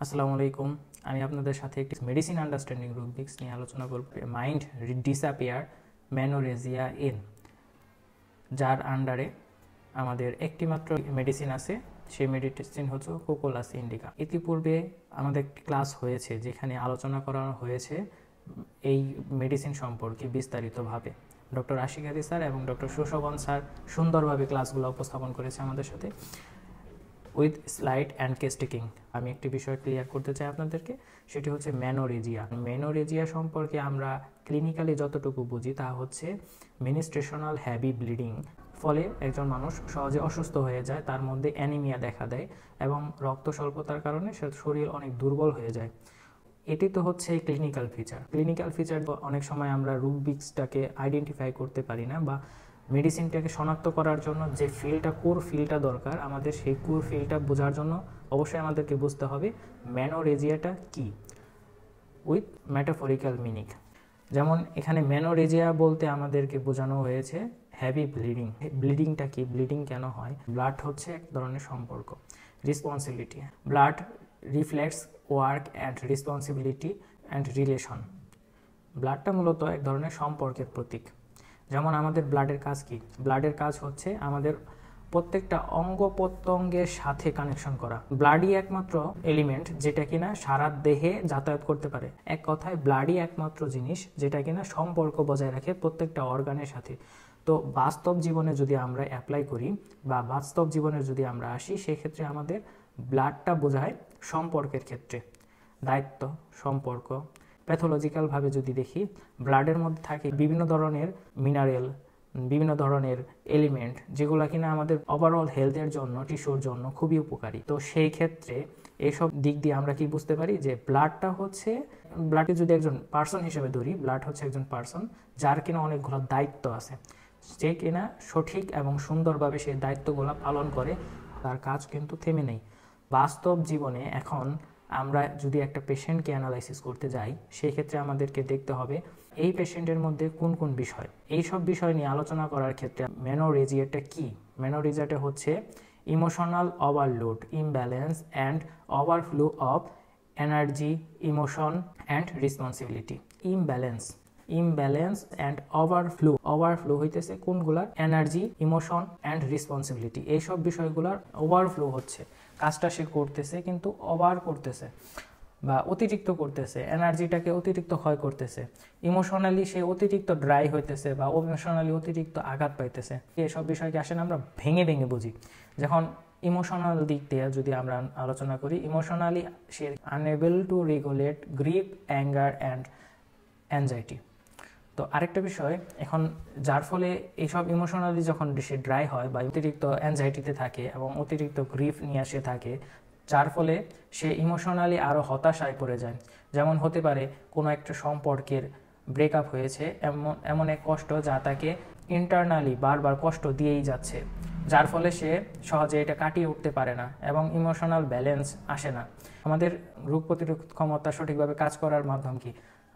আসসালামু আলাইকুম। আমি আপনাদের সাথে একটি মেডিসিন আন্ডারস্ট্যান্ডিং রুব্রিক্স নিয়ে আলোচনা করব। মাইন্ড ডিসঅ্যাপিয়ার মেনোরেজিয়া ইন, যার আন্ডারে আমাদের একটি মাত্র মেডিসিন আছে, সেই মেডিসিন হচ্ছে কোকোলাস ইন্ডিকা। ইতিপূর্বে আমাদের একটি ক্লাস হয়েছে যেখানে আলোচনা করা হয়েছে এই মেডিসিন সম্পর্কে বিস্তারিতভাবে। ডক্টর আশিক আলী স্যার এবং ডক্টর সুশোভন স্যার সুন্দরভাবে ক্লাসগুলো উপস্থাপন করেছে আমাদের সাথে with slide and case taking. আমি একটি বিষয় ক্লিয়ার করতে চাই আপনাদেরকে, সেটি হচ্ছে মেনোরেজিয়া। মেনোরেজিয়া সম্পর্কে আমরা ক্লিনিক্যালি যতটুকু বুঝি তা হচ্ছে মিনিস্ট্রেশনাল হ্যাভি ব্লিডিং, ফলে একজন মানুষ সহজে অসুস্থ হয়ে যায়, তার মধ্যে অ্যানিমিয়া দেখা দেয় এবং রক্ত স্বল্পতার কারণে সে শরীর অনেক দুর্বল হয়ে যায়। এটি তো হচ্ছে ক্লিনিক্যাল ফিচার। ক্লিনিক্যাল ফিচার অনেক সময় আমরা রুব্রিক্সটাকে আইডেন্টিফাই করতে পারি না, বা মেডিসিনটাকে শনাক্ত করার জন্য যে কোর ফিলটা দরকার আমাদের, সেই কোর ফিলটা বোঝার জন্য অবশ্যই আমাদেরকে বুঝতে হবে মেনোরেজিয়াটা কি, উইথ মেটাফরিক্যাল মিনিং। যেমন এখানে মেনোরেজিয়া বলতে আমাদেরকে বোঝানো হয়েছে হ্যাভি ব্লিডিং। ব্লিডিংটা কি, ব্লিডিং কেন হয়? ব্লাড হচ্ছে এক ধরনের সম্পর্ক, responsibility. Blood reflects work and responsibility and relation. ব্লাডটা মূলত এক ধরনের সম্পর্কের প্রতীক। যেমন আমাদের ব্লাডের কাজ কি? ব্লাডের কাজ হচ্ছে আমাদের প্রত্যেকটা অঙ্গ প্রত্যঙ্গের সাথে কানেকশন করা। ব্লাডই একমাত্র এলিমেন্ট যেটা কিনা সারা দেহে যাতায়াত করতে পারে। এক কথায় ব্লাডই একমাত্র জিনিস যেটা কিনা সম্পর্ক বজায় রাখে প্রত্যেকটা অর্গানের সাথে। তো বাস্তব জীবনে যদি আমরা অ্যাপ্লাই করি বা বাস্তব জীবনে যদি আমরা আসি, সেক্ষেত্রে আমাদের ব্লাডটা বোঝায় সম্পর্কের ক্ষেত্রে দায়িত্ব, সম্পর্ক। প্যাথোলজিক্যালভাবে যদি দেখি, ব্লাডের মধ্যে থাকে বিভিন্ন ধরনের মিনারেল, বিভিন্ন ধরনের এলিমেন্ট, যেগুলো কিনা আমাদের ওভারঅল হেলথের জন্য, টিস্যুর জন্য খুবই উপকারী। তো সেই ক্ষেত্রে এইসব দিক দিয়ে আমরা কি বুঝতে পারি যে ব্লাডটা হচ্ছে, ব্লাডকে যদি একজন পার্সন হিসেবে ধরি, ব্লাড হচ্ছে একজন পার্সন যার কিনা অনেকগুলো দায়িত্ব আছে, যে কিনা সঠিক এবং সুন্দরভাবে সেই দায়িত্বগুলো পালন করে। তার কাজ কিন্তু থেমে নেই। বাস্তব জীবনে এখন আমরা যদি একটা পেশেন্টকে অ্যানালাইসিস করতে যাই, সেই ক্ষেত্রে আমাদেরকে দেখতে হবে এই পেশেন্টের মধ্যে কোন কোন বিষয়। এই সব বিষয় নিয়ে আলোচনা করার ক্ষেত্রে মেনোরেজিয়াটা কি? মেনোরেজিয়াটা হচ্ছে emotional overload, imbalance and overflow of energy, emotion and responsibility. Imbalance and overflow হইতেছে কোনগুলার? Energy, emotion and responsibility. এইসব বিষয়গুলোর ওভারফ্লো হচ্ছে, কাজটা সে করতেছে কিন্তু ওভার করতেছে বা অতিরিক্ত করতেছে, এনার্জিটাকে অতিরিক্ত ক্ষয় করতেছে। ইমোশনালি সে অতিরিক্ত ড্রাই হইতেছে বা ইমোশনালি অতিরিক্ত আঘাত পাইতেছে। এসব বিষয়কে আসলে আমরা ভেঙে ভেঙে বুঝি। যখন ইমোশনাল দিক দিয়ে যদি আমরা আলোচনা করি, ইমোশনালি সে unable to regulate grief, anger and anxiety. তো আরেকটা বিষয়, এখন যার ফলে এইসব ইমোশনালি যখন সে ড্রাই হয় বা অতিরিক্ত অ্যাংজাইটিতে থাকে এবং অতিরিক্ত গ্রিফ নিয়ে আসে থাকে, যার ফলে সে ইমোশনালি আরও হতাশায় পড়ে যায়। যেমন হতে পারে কোনো একটা সম্পর্কের ব্রেকআপ হয়েছে, এমন এক কষ্ট যা তাকে ইন্টারনালি বারবার কষ্ট দিয়েই যাচ্ছে, যার ফলে সে সহজে এটা কাটিয়ে উঠতে পারে না এবং ইমোশনাল ব্যালেন্স আসে না। আমাদের রোগ প্রতিরোধ ক্ষমতা সঠিকভাবে কাজ করার মাধ্যম কি?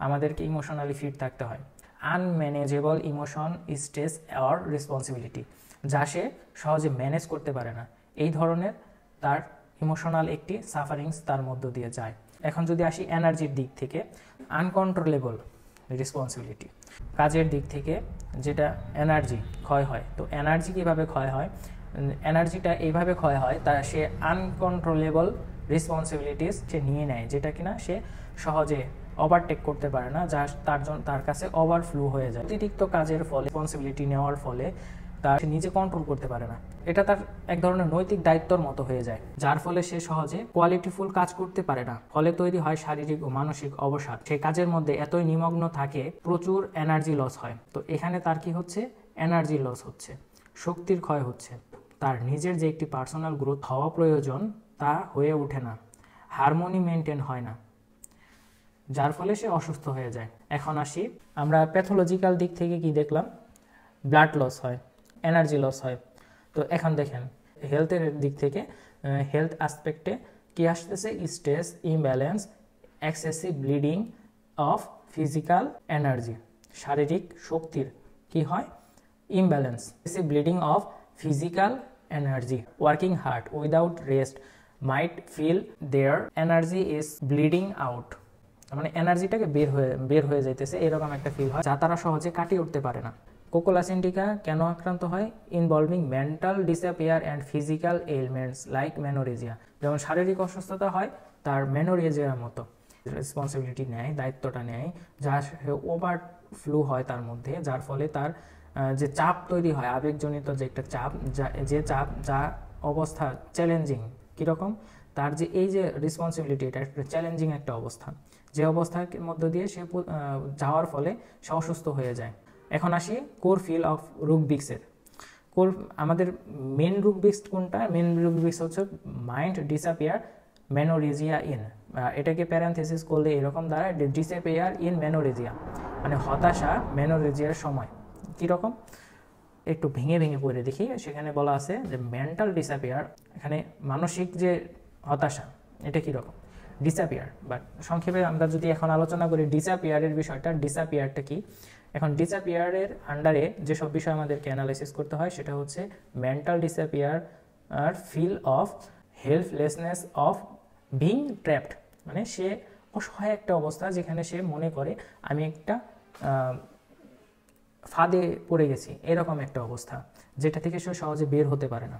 আমাদেরকে ইমোশনালি ফিট থাকতে হয়। Unmanageable emotion, stress or responsibility, যা সে সহজে ম্যানেজ করতে পারে না, এই ধরনের তার ইমোশনাল একটি সাফারিংস তার মধ্য দিয়ে যায়। এখন যদি আসি এনার্জির দিক থেকে, আনকন্ট্রোলেবল রেসপন্সিবিলিটি, কাজের দিক থেকে যেটা এনার্জি ক্ষয় হয়। তো এনার্জি কীভাবে ক্ষয় হয়? এনার্জিটা এইভাবে ক্ষয় হয়, তা সে আনকন্ট্রোলেবল রেসপন্সিবিলিটিস সে নিয়ে নেয়, যেটা কিনা সে সহজে ওভারটেক করতে পারে না, যা তার কাছে ওভারফ্লো হয়ে যায়। অতিরিক্ত কাজের ফলে, রেসপন্সিবিলিটি নেওয়ার ফলে তার নিজে কন্ট্রোল করতে পারে না। এটা তার এক ধরনের নৈতিক দায়িত্বর মতো হয়ে যায়, যার ফলে সে সহজে কোয়ালিটিফুল কাজ করতে পারে না। ফলে তৈরি হয় শারীরিক ও মানসিক অবসাদ। সে কাজের মধ্যে এতই নিমগ্ন থাকে, প্রচুর এনার্জি লস হয়। তো এখানে তার কি হচ্ছে? এনার্জি লস হচ্ছে, শক্তির ক্ষয় হচ্ছে। তার নিজের যে একটি পার্সোনাল গ্রোথ হওয়া প্রয়োজন তা হয়ে ওঠে না, হারমোনি মেনটেন হয় না, যার ফলে সে অসুস্থ হয়ে যায়। এখন আসি, আমরা প্যাথোলজিক্যাল দিক থেকে কি দেখলাম? ব্লাড লস হয়, এনার্জি লস হয়। তো এখন দেখেন হেলথের দিক থেকে, হেলথ অ্যাসপেক্টে কি আসতেছে? Stress, imbalance, excessive bleeding of physical energy, শারীরিক শক্তির কি হয়? Imbalance. Excessive bleeding of physical energy, working hard without rest, might feel their energy is bleeding out, মানে এনার্জিটাকে বের হয়ে যাইতেছে, এরকম একটা ফিল হয় যা তারা সহজে কাটিয়ে উঠতে পারে না। কোকুলাস ইন্ডিকা কেন আক্রান্ত হয়? Involving mental disappear and physical elements like menorrhagia. যেমন শারীরিক অসুস্থতা হয় তার মেনোরেজিয়ার মতো, রেসপন্সিবিলিটি নেয়, দায়িত্বটা নেয়, যা ওভার ফ্লু হয় তার মধ্যে, যার ফলে তার যে চাপ তৈরি হয়, আবেগজনিত যে একটা চাপ, যা অবস্থা চ্যালেঞ্জিং। কীরকম? তার যে এই যে রেসপন্সিবিলিটি, এটা একটা চ্যালেঞ্জিং একটা অবস্থা, যে অবস্থার মধ্য দিয়ে সে যাওয়ার ফলে সে অসুস্থ হয়ে যায়। এখন আসি কোর ফিল অফ রুবিক্সের। আমাদের মেন রুবিক্স কোনটা? মেন রুবিক্স হচ্ছে মাইন্ড ডিসঅ্যাপিয়ার মেনোরেজিয়া ইন, এটাকে প্যারেনথেসিস করলে এরকম দাঁড়ায় ডিসঅ্যাপিয়ার ইন মেনোরেজিয়া, মানে হতাশা মেনোরেজিয়ার সময়। কীরকম? একটু ভেঙে পড়ে দেখি। সেখানে বলা আছে যে মেন্টাল ডিসঅ্যাপিয়ার, এখানে মানসিক যে হতাশা, এটা কীরকম? ডিসঅ্যাপিয়ার, বাট সংক্ষেপে আমরা যদি এখন আলোচনা করি ডিসঅ্যাপিয়ারের বিষয়টা, ডিসঅ্যাপিয়ারটা কি? এখন ডিসঅ্যাপিয়ারের আন্ডারে যেসব বিষয় আমাদেরকে অ্যানালাইসিস করতে হয় সেটা হচ্ছে মেন্টাল ডিসঅ্যাপিয়ার আর feel of helplessness of being trapped, মানে সে অসহায় একটা অবস্থা যেখানে সে মনে করে আমি একটা ফাঁদে পড়ে গেছি, এরকম একটা অবস্থা যেটা থেকে সে সহজে বের হতে পারে না।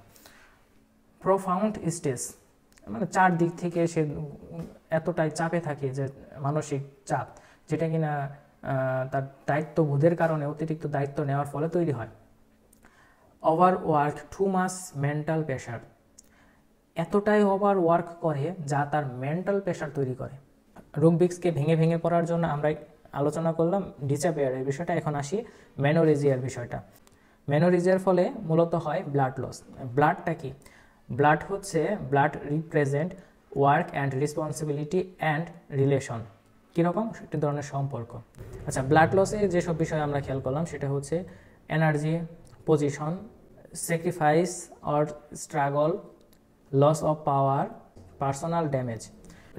প্রোফাউন্ড স্ট্রেস, মানে চারদিক থেকে সে এতটাই চাপে থাকে, যে মানসিক চাপ, যেটা কিনা তার দায়িত্ববোধের কারণে, অতিরিক্ত দায়িত্ব নেওয়ার ফলে তৈরি হয়। ওভার ওয়ার্ক, টু মাস মেন্টাল প্রেশার, এতটাই ওভার ওয়ার্ক করে যা তার মেন্টাল প্রেশার তৈরি করে। রুবিক্সকে ভেঙে পড়ার জন্য আমরা আলোচনা করলাম ডিসঅ্যাপিয়ারের বিষয়টা। এখন আসি মেনোরেজিয়ার বিষয়টা। মেনোরেজিয়ার ফলে মূলত হয় ব্লাড লস। ব্লাডটা কি? ব্লাড হচ্ছে, blood represent work and responsibility and relation. কীরকম? একটি ধরনের সম্পর্ক। আচ্ছা, ব্লাড লসে যেসব বিষয় আমরা খেয়াল করলাম সেটা হচ্ছে energy, position, sacrifice or struggle, loss of power, personal damage.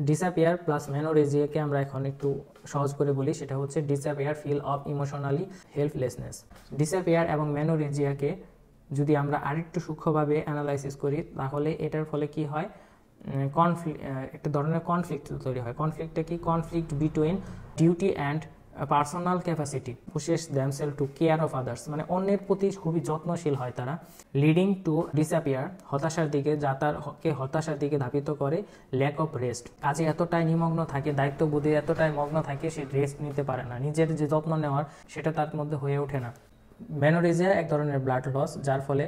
Disappear plus মেনোরেজিয়াকে আমরা এখন একটু সহজ করে বলি, সেটা হচ্ছে disappear feel of emotionally helplessness. Disappear এবং মেনোরেজিয়াকে যদি আমরা আরেকটু সূক্ষ্মভাবে অ্যানালাইসিস করি তাহলে এটার ফলে কি হয়? একটা ধরনের কনফ্লিক্ট তৈরি হয়। কনফ্লিক্টটা কি? Conflict between duty and personal capacity, pushes themselves to care of others, মানে অন্যের প্রতি খুবই যত্নশীল হয় তারা। লিডিং টু ডিসঅ্যাপিয়ার, হতাশার দিকে, যা তারকে হতাশার দিকে ধাবিত করে। ল্যাক অফ রেস্ট, কাজে এতটাই নিমগ্ন থাকে, দায়িত্ববোধে এতটাই মগ্ন থাকে, সে রেস্ট নিতে পারে না, নিজের যে যত্ন নেওয়ার সেটা তার মধ্যে হয়ে ওঠে না। মেনোরেজিয়া এক ধরনের ব্লাড লস, যার ফলে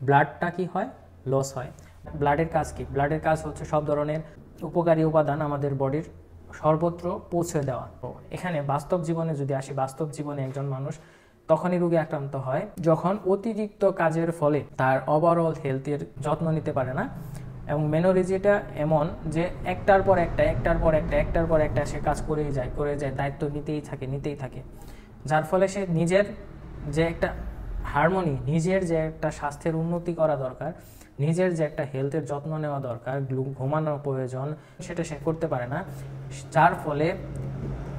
ব্লাডটা কি হয়? লস হয়। ব্লাডের কাজ কি? ব্লাডের কাজ হচ্ছে সব ধরনের উপকারী উপাদান আমাদের বডির সর্বত্র পৌঁছে দেওয়া। এখানে বাস্তব জীবনে যদি আসি, বাস্তব জীবনে একজন মানুষ তখনই রোগে আক্রান্ত হয় যখন অতিরিক্ত কাজের ফলে তার ওভারঅল হেলথের যত্ন নিতে পারে না। এবং মেনোরেজিয়াটা এমন যে একটার পর একটা সে কাজ করেই যায়, দায়িত্ব নিতেই থাকে, যার ফলে সে নিজের যে একটা হারমোনি, নিজের যে একটা স্বাস্থ্যের উন্নতি করা দরকার, নিজের যে একটা হেলথের যত্ন নেওয়া দরকার, ঘুমানোর প্রয়োজন, সেটা সে করতে পারে না। যার ফলে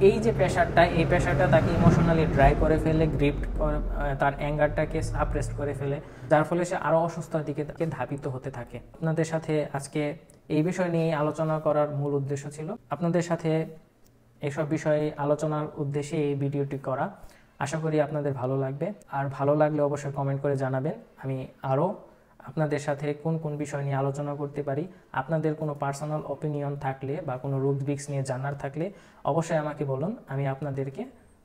এই যে প্রেশারটা তাকে ইমোশনালি ড্রাই করে ফেলে, তার অ্যাঙ্গারটাকে সাপ্রেস করে ফেলে, যার ফলে সে আরও অসুস্থতার দিকে ধাবিত হতে থাকে। আপনাদের সাথে আজকে এই বিষয় নিয়ে আলোচনা করার মূল উদ্দেশ্য ছিল, আপনাদের সাথে এইসব বিষয়ে আলোচনার উদ্দেশ্যে এই ভিডিওটি করা। আশা করি আপনাদের ভালো লাগবে, আর ভালো লাগলে অবশ্যই কমেন্ট করে জানাবেন আমি আরও আপনাদের সাথে কোন বিষয় নিয়ে আলোচনা করতে পারি। আপনাদের কোনো পার্সোনাল অপিনিয়ন থাকলে বা কোনো রুবিক্স নিয়ে জানার থাকলে অবশ্যই আমাকে বলুন, আমি আপনাদেরকে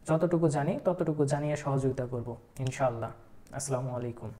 যতটুকু জানি ততটুকু জানিয়ে সহযোগিতা করব ইনশাআল্লাহ। আসসালামু আলাইকুম।